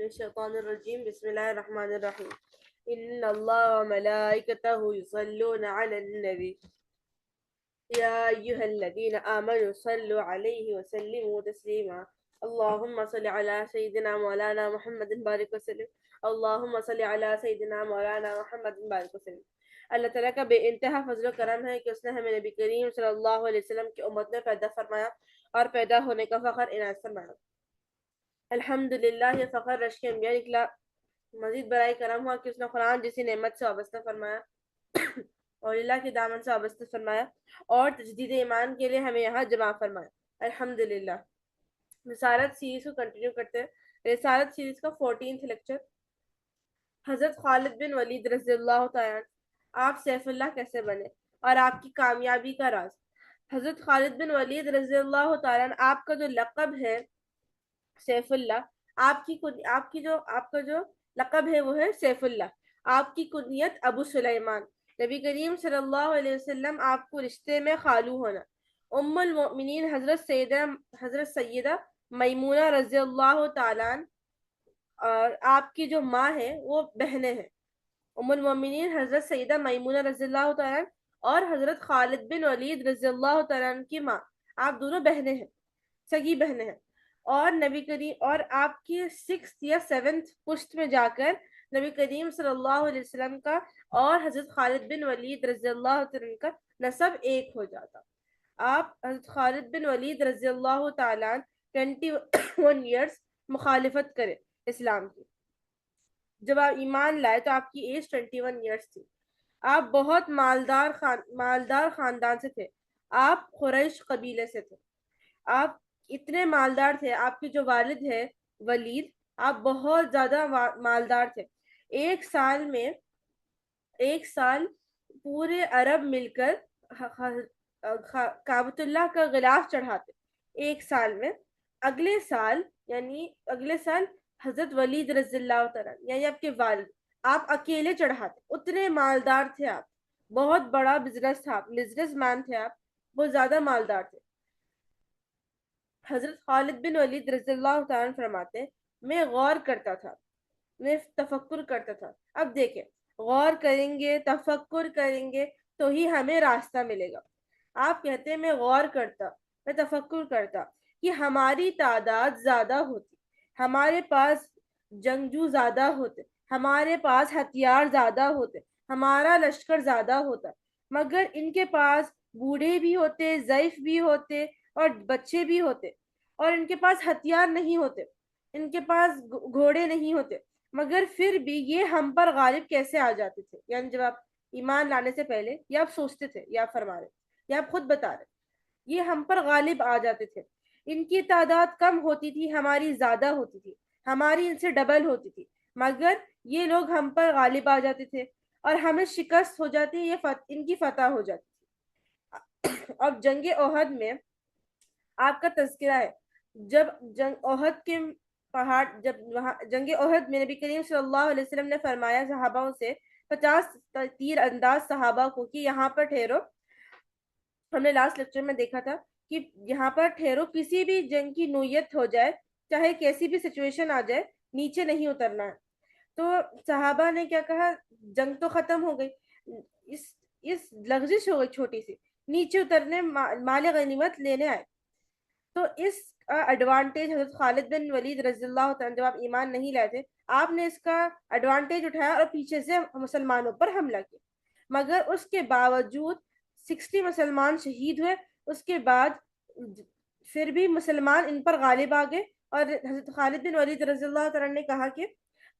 الشيطان الرجيم بسم الله الرحمن الرحيم إن الله وملائكته يصلون على النبي يا أيها الذين آمنوا صلوا عليه وسلموا تسليما اللهم صل على سيدنا مولانا محمد بارك وسلم اللهم صل على سيدنا مولانا محمد بارك وسلم. اللہ تعالیٰ کا بے انتہا فضل و کرم ہے کہ اس نے ہمیں نبی کریم صلی اللہ علیہ وسلم کی امت میں پیدا فرمایا اور پیدا ہونے کا فخر عنایت فرمایا. الحمدللہ یہ فخر رشک انبیاء نکلا. مزید برائے کرم ہوا کہ اس نے قرآن جیسی نعمت سے وابستہ فرمایا اور اللہ کے دامن سے وابستہ فرمایا اور تجدید ایمان کے لیے ہمیں یہاں جمع فرمایا. الحمدللہ. رسالت سیریز کو کنٹینیو کرتے ہیں. رسالت سیریز کا 14th لیکچر. حضرت خالد بن ولید رضی اللہ تعالیٰ آپ سیف اللہ کیسے بنے اور آپ کی کامیابی کا راز. حضرت خالد بن ولید رضی اللہ تعالیٰ آپ کا جو لقب ہے سیف اللہ، آپ کا جو لقب ہے وہ ہے سیف اللہ. آپ کی کنیت ابو سلیمان. نبی کریم صلی اللہ علیہ وسلم آپ کو رشتے میں خالو ہونا. ام المؤمنین حضرت سیدہ میمونہ رضی اللہ تعالیٰ اور آپ کی جو ماں ہے وہ بہنیں ہیں. ام المؤمنین حضرت سیدہ میمونہ رضی اللہ تعالیٰ اور حضرت خالد بن ولید رضی اللہ تعالیٰ کی ماں، آپ دونوں بہنیں ہیں، سگی بہنیں ہیں. اور نبی کریم اور آپ کی 6th یا 7th پشت میں جا کر نبی کریم صلی اللہ علیہ وسلم کا اور حضرت خالد بن ولید رضی اللہ عنہ کا نسب ایک ہو جاتا. آپ حضرت خالد بن ولید رضی اللہ تعالیٰ 21 ایئرس مخالفت کرے اسلام کی. جب آپ ایمان لائے تو آپ کی ایج 21 ایئرس تھی. آپ بہت مالدار خاندان سے تھے. آپ قریش قبیلے سے تھے. آپ اتنے مالدار تھے. آپ کے جو والد ہے ولید، آپ بہت زیادہ مالدار تھے. ایک سال پورے عرب مل کر کعبۃ اللہ کا غلاف چڑھاتے. ایک سال میں اگلے سال حضرت ولید رضی اللہ تعالیٰ یعنی آپ کے والد آپ اکیلے چڑھاتے. اتنے مالدار تھے آپ. بہت بڑا بزنس تھا. آپ بزنس مین تھے. آپ بہت زیادہ مالدار تھے. حضرت خالد بن ولید رضی اللہ تعالیٰ فرماتے میں غور کرتا تھا، میں تفکر کرتا تھا. اب دیکھیں، غور کریں گے، تفکر کریں گے تو ہی ہمیں راستہ ملے گا. آپ کہتے ہیں میں غور کرتا، میں تفکر کرتا کہ ہماری تعداد زیادہ ہوتی، ہمارے پاس جنگجو زیادہ ہوتے، ہمارے پاس ہتھیار زیادہ ہوتے، ہمارا لشکر زیادہ ہوتا، مگر ان کے پاس بوڑھے بھی ہوتے، ضعیف بھی ہوتے اور بچے بھی ہوتے، اور ان کے پاس ہتھیار نہیں ہوتے، ان کے پاس گھوڑے نہیں ہوتے، مگر پھر بھی یہ ہم پر غالب کیسے آ جاتے تھے. یعنی جب آپ ایمان لانے سے پہلے یا آپ سوچتے تھے یا آپ فرما رہے یا آپ خود بتا رہے، یہ ہم پر غالب آ جاتے تھے. ان کی تعداد کم ہوتی تھی، ہماری زیادہ ہوتی تھی، ہماری ان سے ڈبل ہوتی تھی، مگر یہ لوگ ہم پر غالب آ جاتے تھے اور ہمیں شکست ہو جاتی، یہ ان کی فتح ہو جاتی تھی. اب جنگ احد میں آپ کا تذکرہ ہے. جب جنگ احد میں نبی کریم صلی اللہ علیہ وسلم نے فرمایا صحابہ سے 50 تیر انداز صحابہ کو کہ یہاں پر ٹھہرو. ہم نے لاسٹ لیکچر میں دیکھا تھا کہ یہاں پر ٹھہرو، کسی بھی جنگ کی نوعیت ہو جائے، چاہے کیسی بھی سچویشن آ جائے، نیچے نہیں اترنا ہے. تو صحابہ نے کیا کہا، جنگ تو ختم ہو گئی، اس لغزش ہو گئی چھوٹی سی، نیچے اترنے مال غنیمت لینے آئے. تو اس ایڈوانٹیج حضرت خالد بن ولید رضی اللہ تعالیٰ، جب آپ ایمان نہیں لائے تھے، آپ نے اس کا ایڈوانٹیج اٹھایا اور پیچھے سے مسلمانوں پر حملہ کیا. مگر اس کے باوجود 60 مسلمان شہید ہوئے. اس کے بعد پھر بھی مسلمان ان پر غالب آ گئے اور حضرت خالد بن ولید رضی اللہ تعالیٰ نے کہا کہ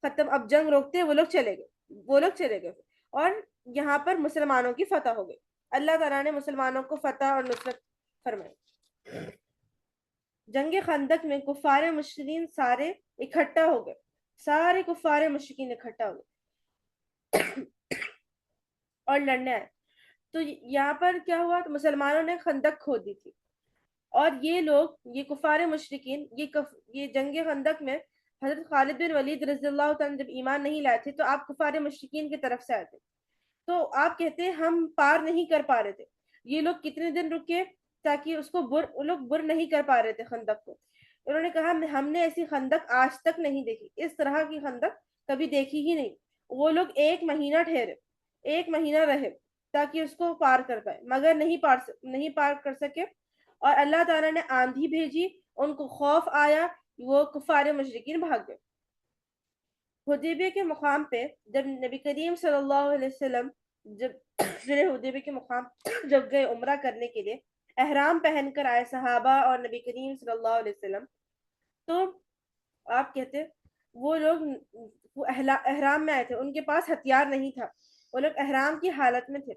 ختم، اب جنگ روکتے. وہ لوگ چلے گئے اور یہاں پر مسلمانوں کی فتح ہو گئی. اللہ تعالیٰ نے مسلمانوں کو فتح اور نصرت فرمائی. جنگ خندق میں کفار مشرکین سارے اکٹھا ہو گئے. سارے کفار مشرکین اکٹھا ہو گئے اور لڑنے آئے. تو یہاں پر کیا ہوا، تو مسلمانوں نے خندق کھود دی تھی اور یہ کفار مشرکین یہ جنگ خندق میں حضرت خالد بن ولید رضی اللہ تعالیٰ جب ایمان نہیں لائے تھے تو آپ کفار مشرکین کی طرف سے آئے تھے. تو آپ کہتے ہیں ہم پار نہیں کر پا رہے تھے. یہ لوگ کتنے دن رکے تاکہ اس کو لوگ بر نہیں کر پا رہے تھے خندق کو. انہوں نے کہا ہم نے ایسی خندق آج تک نہیں دیکھی، اس طرح کی خندق کبھی دیکھی ہی نہیں۔ وہ لوگ 1 مہینہ ٹھہرے، 1 مہینہ رہے تاکہ اس کو پار کر پائے، مگر نہیں پار کر سکے، اور اللہ تعالیٰ نے آندھی بھیجی، ان کو خوف آیا، وہ کفار مشرکین بھاگ گئے۔ حدیبیہ کے مقام پہ جب نبی کریم صلی اللہ علیہ وسلم جب ذرا حدیبیہ کے مقام جب گئے عمرہ کرنے کے لیے، احرام پہن کر آئے صحابہ اور نبی کریم صلی اللہ علیہ وسلم، تو آپ کہتے وہ لوگ وہ احرام میں آئے تھے، ان کے پاس ہتھیار نہیں تھا، وہ لوگ احرام کی حالت میں تھے۔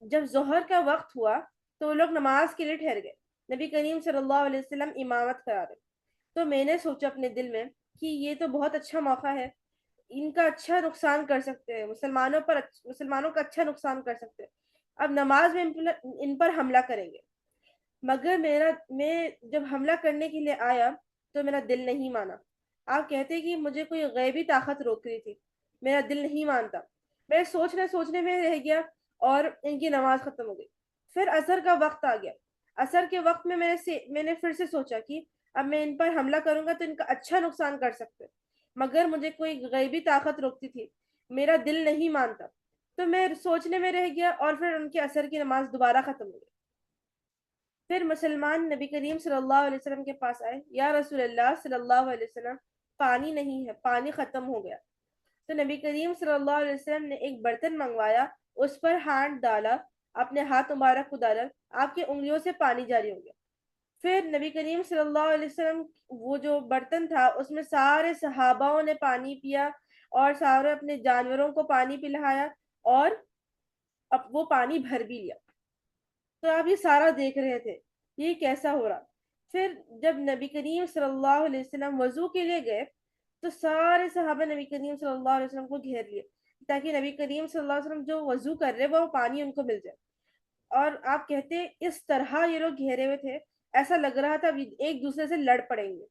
جب ظہر کا وقت ہوا تو وہ لوگ نماز کے لیے ٹھہر گئے، نبی کریم صلی اللہ علیہ وسلم امامت کرا رہے۔ تو میں نے سوچا اپنے دل میں کہ یہ تو بہت اچھا موقع ہے، ان کا اچھا نقصان کر سکتے ہیں، مسلمانوں کا اچھا نقصان کر سکتے ہیں، اب نماز میں ان پر حملہ کریں گے۔ مگر میں جب حملہ کرنے کے لیے آیا تو میرا دل نہیں مانا۔ آپ کہتے کہ مجھے کوئی غیبی طاقت روک رہی تھی، میرا دل نہیں مانتا، میں سوچنے میں رہ گیا، اور ان کی نماز ختم ہو گئی۔ پھر عصر کا وقت آ گیا، عصر کے وقت میں میں نے پھر سے سوچا کہ اب میں ان پر حملہ کروں گا تو ان کا اچھا نقصان کر سکتے، مگر مجھے کوئی غیبی طاقت روکتی تھی، میرا دل نہیں مانتا، تو میں سوچنے میں رہ گیا، اور پھر ان کے عصر کی نماز دوبارہ ختم ہو گئی۔ پھر مسلمان نبی کریم صلی اللہ علیہ وسلم کے پاس آئے، یا رسول اللہ صلی اللہ علیہ وسلم، پانی نہیں ہے، پانی ختم ہو گیا۔ تو نبی کریم صلی اللہ علیہ وسلم نے ایک برتن منگوایا، اس پر ہاتھ ڈالا، اپنے ہاتھ مبارک کو ڈالا، آپ کی انگلیوں سے پانی جاری ہو گیا۔ پھر نبی کریم صلی اللہ علیہ وسلم وہ جو برتن تھا اس میں سارے صحاباؤں نے پانی پیا، اور سارے اپنے جانوروں کو پانی پلایا، اور اب وہ پانی بھر بھی لیا۔ تو آپ یہ سارا دیکھ رہے تھے یہ کیسا ہو رہا۔ پھر جب نبی کریم صلی اللہ علیہ وسلم وضو کے لیے گئے تو سارے صحابہ نبی کریم صلی اللہ علیہ وسلم کو گھیر لیے، تاکہ نبی کریم صلی اللہ علیہ وسلم جو وضو کر رہے وہ پانی ان کو مل جائے۔ اور آپ کہتے اس طرح یہ لوگ گھیرے ہوئے تھے، ایسا لگ رہا تھا ایک دوسرے سے لڑ پڑیں گے،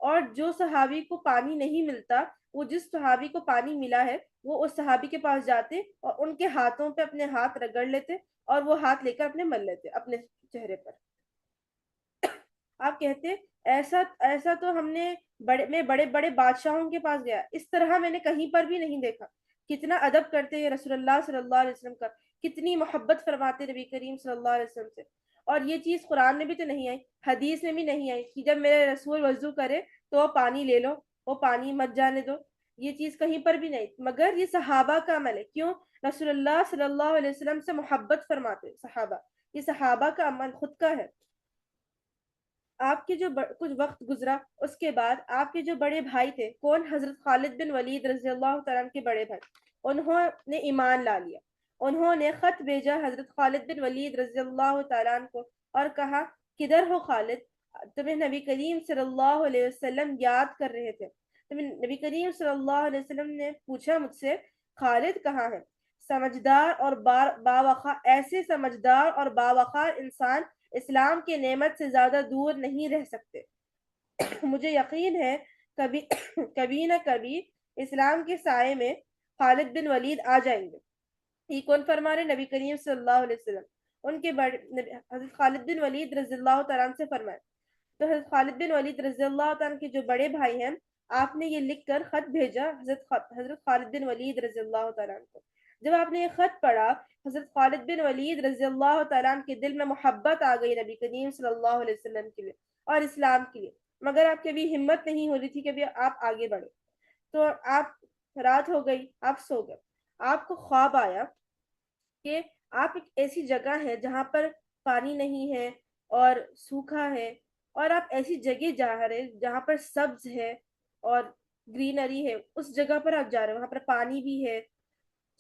اور جو صحابی کو پانی نہیں ملتا، وہ جس صحابی کو پانی ملا ہے وہ اس صحابی کے پاس جاتے اور ان کے ہاتھوں پہ اپنے ہاتھ رگڑ لیتے، اور وہ ہاتھ لے کر اپنے مل لیتے اپنے چہرے پر۔ آپ کہتے ایسا تو ہم نے بڑے بڑے بادشاہوں کے پاس گیا، اس طرح میں نے کہیں پر بھی نہیں دیکھا۔ کتنا ادب کرتے ہیں رسول اللہ صلی اللہ علیہ وسلم کا، کتنی محبت فرماتے نبی کریم صلی اللہ علیہ وسلم سے۔ اور یہ چیز قرآن میں بھی تو نہیں آئی، حدیث میں بھی نہیں آئی کہ جب میرے رسول وضو کرے تو وہ پانی لے لو، وہ پانی مت جانے دو، یہ چیز کہیں پر بھی نہیں۔ مگر یہ صحابہ کا عمل ہے، کیوں؟ رسول اللہ صلی اللہ علیہ وسلم سے محبت فرماتے صحابہ، یہ صحابہ کا عمل خود کا ہے۔ آپ کے جو کچھ وقت گزرا اس کے بعد آپ کے جو بڑے بھائی تھے، کون؟ حضرت خالد بن ولید رضی اللہ تعالیٰ عنہ کے بڑے بھائی، انہوں نے ایمان لا لیا، انہوں نے خط بھیجا حضرت خالد بن ولید رضی اللہ تعالیٰ عنہ کو، اور کہا کدھر ہو خالد؟ تمہیں نبی کریم صلی اللہ علیہ وسلم یاد کر رہے تھے۔ نبی کریم صلی اللہ علیہ وسلم نے پوچھا مجھ سے خالد کہاں ہے؟ سمجھدار اور باوقار، ایسے سمجھدار اور باوقار انسان اسلام کے نعمت سے زیادہ دور نہیں رہ سکتے۔ مجھے یقین ہے کبھی کبھی نہ کبھی اسلام کے سائے میں خالد بن ولید آ جائیں گے۔ یہ کون فرما رہے؟ نبی کریم صلی اللہ علیہ وسلم، ان کے حضرت خالد بن ولید رضی اللہ تعالیٰ عنہ سے فرمائے۔ تو حضرت خالد بن ولید رضی اللہ تعالیٰ کے جو بڑے بھائی ہیں، آپ نے یہ لکھ کر خط بھیجا حضرت خالد بن ولید رضی اللہ تعالیٰ عنہ کو۔ جب آپ نے یہ خط پڑھا، حضرت خالد بن ولید رضی اللہ تعالیٰ عنہ کے دل میں محبت آ گئی نبی کریم صلی اللہ علیہ وسلم کے لیے اور اسلام کے لیے، مگر آپ کی ابھی ہمت نہیں ہو رہی تھی کہ ابھی آپ آگے بڑھے۔ تو آپ رات ہو گئی، آپ سو گئے، آپ کو خواب آیا کہ آپ ایک ایسی جگہ ہے جہاں پر پانی نہیں ہے اور سوکھا ہے، اور آپ ایسی جگہ جا رہے جہاں پر سبز ہے اور گرینری ہے، اس جگہ پر آپ جا رہے ہیں، وہاں پر پانی بھی ہے۔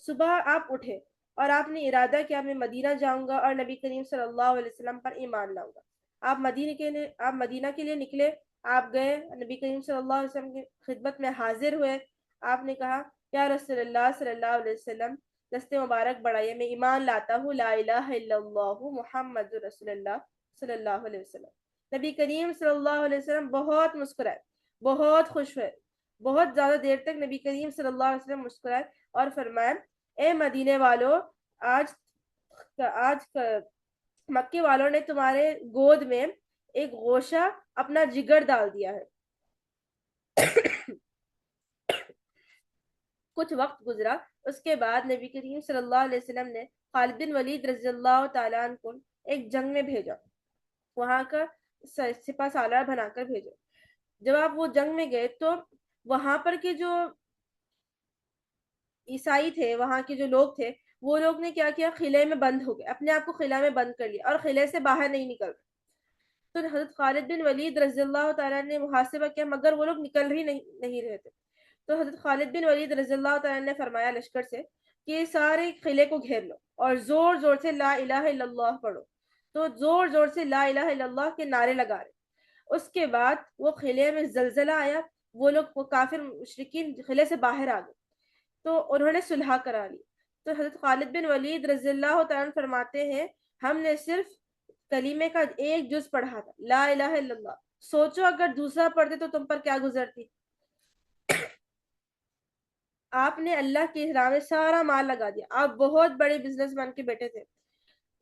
صبح آپ اٹھے اور آپ نے ارادہ کیا میں مدینہ جاؤں گا اور نبی کریم صلی اللہ علیہ وسلم پر ایمان لاؤں گا۔ آپ مدینہ کے لیے نکلے، آپ گئے نبی کریم صلی اللہ علیہ وسلم کی خدمت میں حاضر ہوئے، آپ نے کہا یا رسول اللہ صلی اللہ علیہ وسلم، دست مبارک بڑھائیے، میں ایمان لاتا ہوں لا الہ الا اللہ محمد رسول اللہ صلی اللہ علیہ وسلم۔ نبی کریم صلی اللہ علیہ وسلم بہت مسکرائے، بہت خوش ہوئے، بہت زیادہ دیر تک نبی کریم صلی اللہ علیہ وسلم مسکرائے اور فرمائے اے مدینے والو، آج مکے والوں نے تمہارے گود میں ایک گوشہ اپنا جگر ڈال دیا ہے. کچھ وقت گزرا، اس کے بعد نبی کریم صلی اللہ علیہ وسلم نے خالد بن ولید رضی اللہ تعالیٰ عنہ کو ایک جنگ میں بھیجا، وہاں کا سپہ سالار بنا کر بھیجا. جب آپ وہ جنگ میں گئے تو وہاں پر کے جو عیسائی تھے، وہاں کے جو لوگ تھے، وہ لوگ نے کیا کیا، قلعے میں بند ہو گئے، اپنے آپ کو قلعہ میں بند کر لیا اور قلعے سے باہر نہیں نکل رہے. تو حضرت خالد بن ولید رضی اللہ تعالیٰ نے محاسبہ کیا، مگر وہ لوگ نکل ہی نہیں رہے تھے. تو حضرت خالد بن ولید رضی اللہ تعالیٰ نے فرمایا لشکر سے کہ سارے قلعے کو گھیر لو اور زور زور سے لا الہ الا اللہ پڑھو. تو زور زور سے لا الہ الا اللہ کے نعرے لگا رہے. اس کے بعد وہ قلعے میں زلزلہ آیا، وہ لوگ، وہ کافر مشرکین قلعے سے باہر آ گئے، تو انہوں نے صلح کرا لی. تو حضرت خالد بن ولید رضی اللہ تعالیٰ فرماتے ہیں ہم نے صرف کلیمے کا ایک جز پڑھا تھا، لا الہ الا اللہ. سوچو اگر دوسرا پڑھتے تو تم پر کیا گزرتی. آپ نے اللہ کے راہ میں سارا مال لگا دیا، آپ بہت بڑے بزنس مین کے بیٹے تھے،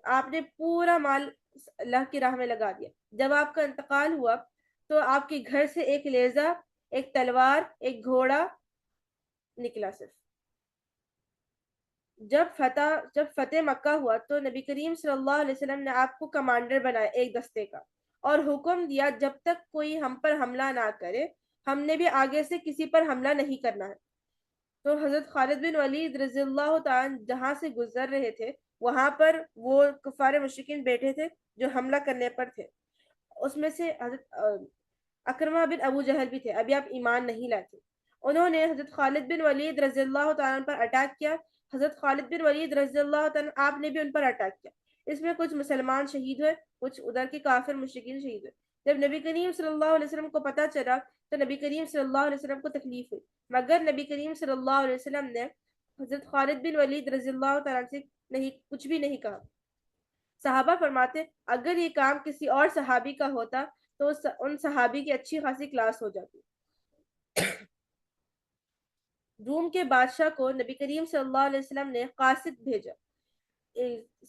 آپ نے پورا مال اللہ کی راہ میں لگا دیا. جب آپ کا انتقال ہوا تو آپ کے گھر سے ایک لیزہ، ایک تلوار، ایک گھوڑا نکلا صرف. جب فتح مکہ ہوا تو نبی کریم صلی اللہ علیہ وسلم نے آپ کو کمانڈر بنایا ایک دستے کا، اور حکم دیا جب تک کوئی ہم پر حملہ نہ کرے ہم نے بھی آگے سے کسی پر حملہ نہیں کرنا ہے. تو حضرت خالد بن ولید رضی اللہ تعالیٰ جہاں سے گزر رہے تھے وہاں پر وہ کفار مشرکین بیٹھے تھے جو حملہ کرنے پر تھے. اس میں سے حضرت اکرمہ بن ابو جہل بھی تھے، ابھی آپ ایمان نہیں لاتے. انہوں نے حضرت خالد بن ولید رضی اللہ تعالیٰ پر اٹیک کیا. حضرت خالد بن ولید رضی اللہ تعالیٰ آپ نے بھی ان پر اٹیک کیا. اس میں کچھ مسلمان شہید ہوئے، کچھ ادھر کے کافر مشرکین شہید ہوئے. جب نبی کریم صلی اللہ علیہ وسلم کو پتہ چلا تو نبی کریم صلی اللہ علیہ وسلم کو تکلیف ہوئی، مگر نبی کریم صلی اللہ علیہ وسلم نے حضرت خالد بن ولید رضی اللہ تعالیٰ سے کچھ بھی نہیں کہا. صحابہ فرماتے اگر یہ کام کسی اور صحابی کا ہوتا تو ان صحابی کی اچھی خاصی کلاس ہو جاتی. روم کے بادشاہ کو نبی کریم صلی اللہ علیہ وسلم نے قاصد بھیجا،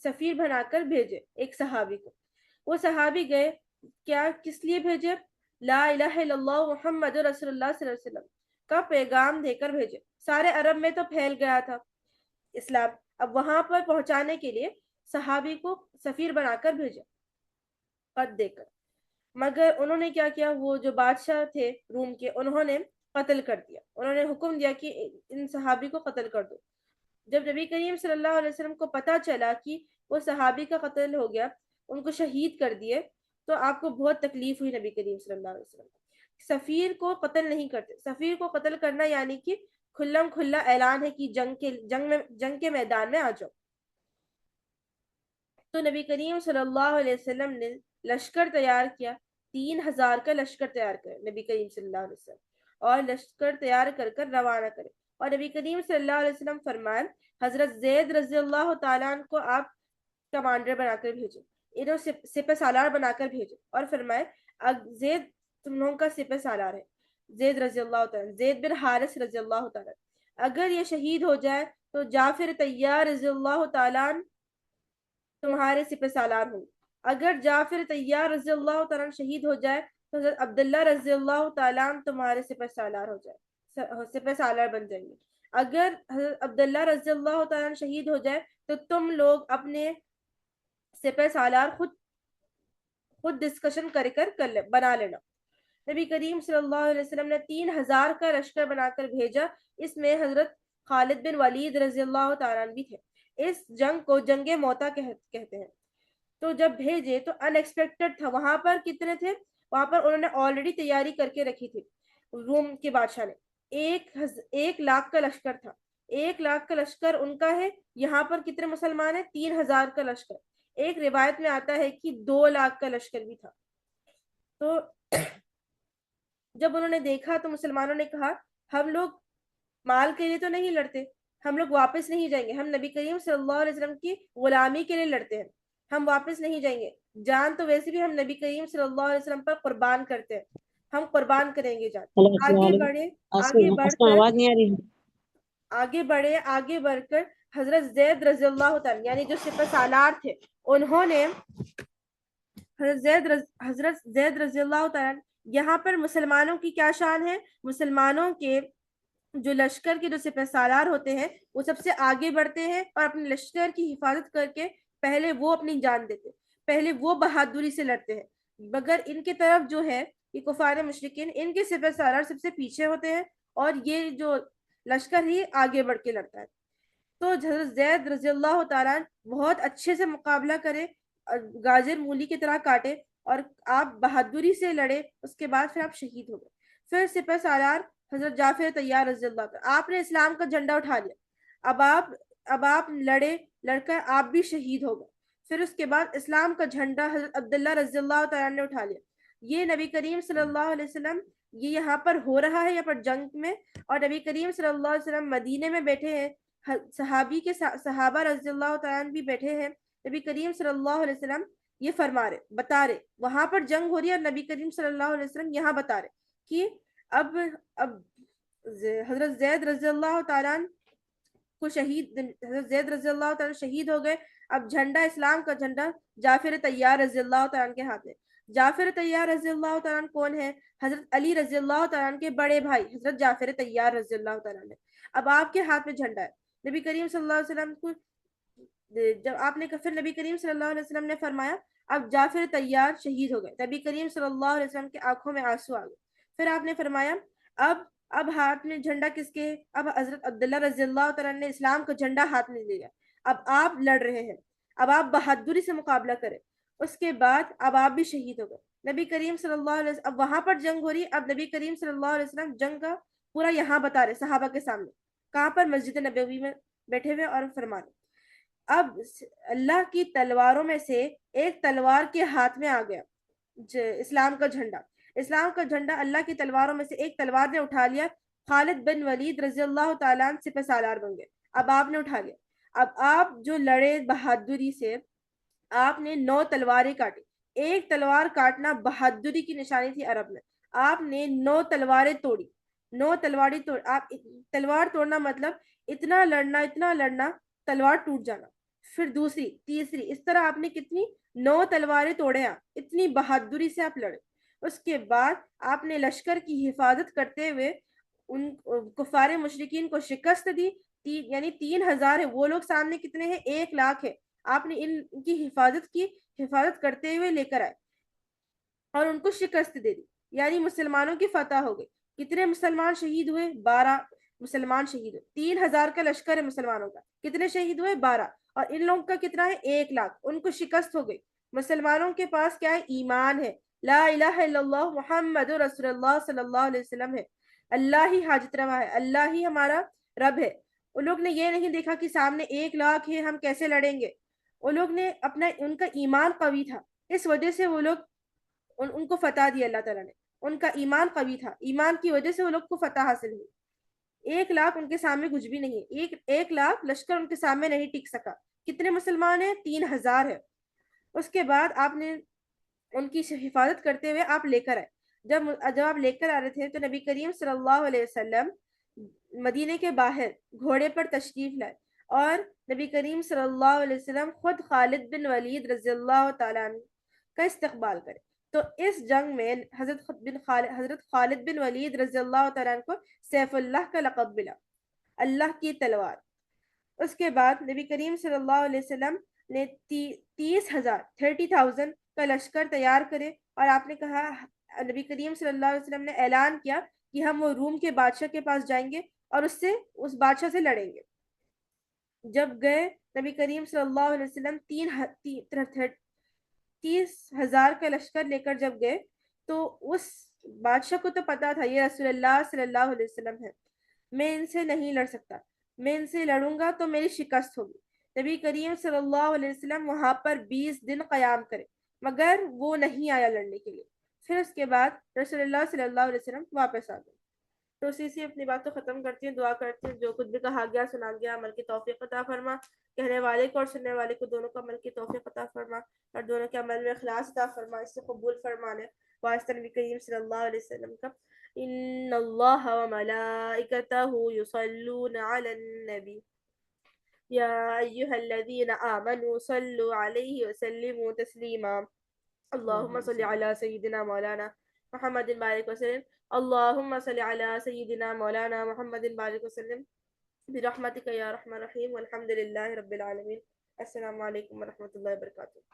سفیر بنا کر بھیجے ایک صحابی کو. وہ صحابی گئے، کیا کس لیے بھیجے، لا الہ الا اللہ محمد رسول اللہ صلی اللہ علیہ وسلم کا پیغام دے کر بھیجے. سارے عرب میں تو پھیل گیا تھا اسلام، اب وہاں پر پہنچانے کے لیے صحابی کو سفیر بنا کر بھیجا خط دے کر. مگر انہوں نے کیا کیا، وہ جو بادشاہ تھے روم کے انہوں نے قتل کر دیا. انہوں نے حکم دیا کہ ان صحابی کو قتل کر دو. جب نبی کریم صلی اللہ علیہ وسلم کو پتا چلا کہ وہ صحابی کا قتل ہو گیا، ان کو شہید کر دیے، تو آپ کو بہت تکلیف ہوئی. نبی کریم صلی اللہ علیہ وسلم سفیر کو قتل نہیں کرتے. سفیر کو قتل کرنا یعنی کہ کھلم کھلا اعلان ہے کہ جنگ کے میدان میں آ جاؤ. تو نبی کریم صلی اللہ علیہ وسلم نے لشکر تیار کیا، 3000 کا لشکر تیار کرے نبی کریم صلی اللہ علیہ وسلم، اور لشکر تیار کر کر روانہ کرے. اور نبی کریم صلی اللہ علیہ وسلم فرمائے حضرت زید رضی اللہ تعالیٰ عنہ کو آپ کمانڈر بنا کر بھیجو، انہوں سپہ سالار بنا کر بھیجو. اور فرمائے زید تم لوگوں کا سپہ سالار ہے، زید رضی اللہ تعالیٰ، زید بن حارث رضی اللہ تعالیٰ. اگر یہ شہید ہو جائے تو جعفر طیار رضی اللہ تعالیٰ تمہارے سپہ سالار ہوں. اگر جعفر طیار رضی اللہ تعالیٰ شہید ہو جائے تو حضرت عبداللہ رضی اللہ تعالیٰ تمہارے سپہ سالار ہو جائے، سپہ سالار بن جائیں گے. اگر حضرت عبداللہ رضی اللہ تعالیٰ شہید ہو جائے تو تم لوگ اپنے سپہ سالار خود ڈسکشن کر بنا لینا. نبی کریم صلی اللہ علیہ وسلم نے 3000 کا لشکر بنا کر بھیجا. اس میں حضرت خالد بن ولید رضی اللہ تعالیٰ بھی تھے. اس جنگ کو جنگ موتا کہتے ہیں. تو جب بھیجے تو ان ایکسپیکٹڈ تھا. وہاں پر کتنے تھے، وہاں پر انہوں نے آلریڈی تیاری کر کے رکھی تھی. روم کے بادشاہ نے 1 لاکھ کا لشکر تھا. 1 لاکھ کا لشکر ان کا ہے. یہاں پر کتنے مسلمان ہیں، 3000 کا لشکر. ایک روایت میں آتا ہے کہ 2 لاکھ کا لشکر بھی تھا. تو جب انہوں نے دیکھا تو مسلمانوں نے کہا ہم لوگ مال کے لیے تو نہیں لڑتے، ہم لوگ واپس نہیں جائیں گے، ہم نبی کریم صلی اللہ علیہ وسلم کی غلامی کے لیے لڑتے ہیں، ہم واپس نہیں جائیں گے. جان تو ویسے بھی ہم نبی کریم صلی اللہ علیہ وسلم پر قربان کرتے ہیں، ہم قربان کریں گے جان. آگے بڑھ کر حضرت زید رضی اللہ تعالیٰ یعنی جو سپہ سالار تھے انہوں نے حضرت زید رضی اللہ تعالیٰ عنہ، یہاں پر مسلمانوں کی کیا شان ہے؟ مسلمانوں کے جو لشکر کے جو سپہ سالار ہوتے ہیں وہ سب سے آگے بڑھتے ہیں اور اپنے لشکر کی حفاظت کر کے پہلے وہ اپنی جان دیتے، پہلے وہ بہادری سے لڑتے ہیں، مگر ان کی طرف جو ہے یہ کفار مشرکین، ان کے سپہ سالار سب سے پیچھے ہوتے ہیں اور یہ جو لشکر ہی آگے بڑھ کے لڑتا ہے۔ تو حضرت زید رضی اللہ تعالیٰ عنہ بہت اچھے سے مقابلہ کرے اور گاجر مولی کی طرح کاٹے اور آپ بہادری سے لڑے، اس کے بعد پھر آپ شہید ہو گئے۔ پھر سپہ سالار حضرت جعفر طیار رضی اللہ تعالیٰ، آپ نے اسلام کا جھنڈا اٹھا لیا، اب آپ اب آپ لڑے، لڑ کر آپ بھی شہید ہو گئے۔ پھر اس کے بعد اسلام کا جھنڈا حضرت عبداللہ رضی اللہ تعالیٰ نے اٹھا لیا۔ یہ نبی کریم صلی اللہ علیہ وسلم، یہ یہاں پر ہو رہا ہے، یہاں پر جنگ میں، اور نبی کریم صلی اللہ علیہ وسلم مدینے میں بیٹھے ہیں، صحابہ رضی اللہ تعالیٰ عنہ بھی بیٹھے ہیں، نبی کریم صلی اللہ علیہ وسلم یہ فرما رہے، بتا رہے، وہاں پر جنگ ہو رہی ہے اور نبی کریم صلی اللہ علیہ وسلم یہاں بتا رہے کہ اب حضرت زید رضی اللہ تعالیٰ عنہ کو حضرت زید رضی اللہ تعالیٰ شہید ہو گئے۔ اب جھنڈا، اسلام کا جھنڈا جعفر طیار رضی اللہ تعالیٰ کے ہاتھ میں۔ جعفر طیار رضی اللہ تعالیٰ کون ہے؟ حضرت علی رضی اللہ تعالیٰ کے بڑے بھائی حضرت جعفر طیار رضی اللہ تعالیٰ نے۔ اب آپ کے ہاتھ میں جھنڈا ہے، نبی کریم صلی اللہ علیہ وسلم کو جب آپ نے پھر نبی کریم صلی اللہ علیہ وسلم نے فرمایا اب جعفر طیار شہید ہو گئے، نبی کریم صلی اللہ علیہ وسلم کی آنکھوں میں آنسو آ گئے۔ پھر آپ نے فرمایا اب اب ہاتھ میں جھنڈا کس کے؟ اب حضرت عبداللہ رضی اللہ تعالیٰ نے اسلام کا جھنڈا ہاتھ میں لیا، اب آپ لڑ رہے ہیں، اب آپ بہادری سے مقابلہ کریں۔ اس کے بعد اب آپ بھی شہید ہو گئے۔ نبی کریم صلی اللہ علیہ وسلم، اب وہاں پر جنگ ہو رہی، اب نبی کریم صلی اللہ علیہ وسلم جنگ کا پورا یہاں بتا رہے صحابہ کے سامنے، کہاں پر؟ مسجد نبوی میں بیٹھے ہوئے اور فرما رہے۔ اب اللہ کی تلواروں میں سے ایک تلوار کے ہاتھ میں آ گیا اسلام کا جھنڈا، اسلام کا جھنڈا اللہ کی تلواروں میں سے ایک تلوار نے اٹھا لیا، خالد بن ولید رضی اللہ تعالیٰ عنہ سپہ سالار بن گئے۔ اب آپ نے اٹھا لیا، اب آپ جو لڑے بہادری سے، آپ نے 9 تلواریں کاٹی، ایک تلوار کاٹنا بہادری کی نشانی تھی عرب میں، آپ نے 9 تلواریں توڑی، 9 تلواریں توڑ، آپ تلوار توڑنا مطلب اتنا لڑنا تلوار ٹوٹ جانا، پھر دوسری تیسری، اس طرح آپ نے کتنی 9 تلواریں توڑے، آپ اتنی بہادری سے آپ لڑے۔ اس کے بعد آپ نے لشکر کی حفاظت کرتے ہوئے ان کفار مشرکین کو شکست دی، یعنی 3000 ہے، وہ لوگ سامنے کتنے ہیں؟ 1,00,000 ہے، آپ نے ان کی حفاظت کی، حفاظت کرتے ہوئے لے کر آئے اور ان کو شکست دے دی، یعنی مسلمانوں کی فتح ہو گئی۔ کتنے مسلمان شہید ہوئے؟ 12 مسلمان شہید ہوئے۔ 3000 کا لشکر ہے مسلمانوں کا، کتنے شہید ہوئے؟ 12، اور ان لوگوں کا کتنا ہے؟ 1,00,000، ان کو شکست ہو گئی۔ مسلمانوں کے پاس کیا ہے؟ ایمان ہے، لا الہ الا اللہ محمد رسول اللہ صلی اللہ علیہ وسلم ہے، اللہ ہی حاجت روا ہے، اللہ ہی ہمارا رب ہے۔ ان لوگ نے یہ نہیں دیکھا کہ سامنے 1,00,000 ہے، ہم کیسے لڑیں گے، ان لوگ نے ان کا ایمان قوی تھا، اس وجہ سے وہ لوگ ان کو فتح دی اللہ تعالیٰ نے، ان کا ایمان قوی تھا، ایمان کی وجہ سے وہ لوگ کو فتح حاصل ہوئی۔ 1,00,000 ان کے سامنے کچھ بھی نہیں ہے، 1,00,000 لشکر ان کے سامنے نہیں ٹک سکا۔ کتنے مسلمان ہیں؟ 3000 ہے۔ اس کے بعد آپ نے ان کی حفاظت کرتے ہوئے آپ لے کر آئے۔ جب آپ لے کر آ رہے تھے تو نبی کریم صلی اللہ علیہ وسلم مدینے کے باہر گھوڑے پر تشریف لائے اور نبی کریم صلی اللہ علیہ وسلم خود خالد بن ولید رضی اللہ تعالیٰ عنہ کا استقبال کرے۔ تو اس جنگ میں حضرت خالد بن ولید رضی اللہ تعالیٰ عنہ کو سیف اللہ کا لقب ملا، اللہ کی تلوار۔ اس کے بعد نبی کریم صلی اللہ علیہ وسلم نے 30,000 کا لشکر تیار کرے اور آپ نے کہا، نبی کریم صلی اللہ علیہ وسلم نے اعلان کیا کہ ہم وہ روم کے بادشاہ کے پاس جائیں گے اور اس بادشاہ سے لڑیں گے۔ جب گئے نبی کریم صلی اللہ علیہ وسلم 30,000 کا لشکر لے کر جب گئے تو اس بادشاہ کو تو پتا تھا یہ رسول اللہ صلی اللہ علیہ وسلم ہے، میں ان سے نہیں لڑ سکتا، میں ان سے لڑوں گا تو میری شکست ہوگی۔ نبی کریم صلی اللہ علیہ وسلم وہاں پر 20 دن قیام کرے مگر وہ نہیں آیا لڑنے کے لیے۔ پھر اس کے بعد رسول اللہ صلی اللہ علیہ وسلم واپس آ گئے۔ تو اسی سے اپنی بات کو ختم کرتی ہیں، دعا کرتے ہیں جو کچھ بھی کہا گیا سنا گیا عمل کی توفیق عطا فرما، کہنے والے کو اور سننے والے کو دونوں کو عمل کی توفیق عطا فرما اور دونوں کے عمل میں اخلاص عطا فرما، اس سے قبول فرمانے واسطہ نبی کریم صلی اللہ علیہ وسلم کا۔ ان اللہ وملائکتہ یصلون علی النبی یا ایہا الذین آمنوا صلوا علیہ وسلموا تسلیما۔ اللهم صل على سيدنا مولانا محمد بارك وسلم. اللهم صل على سيدنا مولانا محمد بارك وسلم برحمتك يا رحمن الرحيم والحمد لله رب العالمين. السلام علیکم ورحمۃ اللہ وبرکاتہ.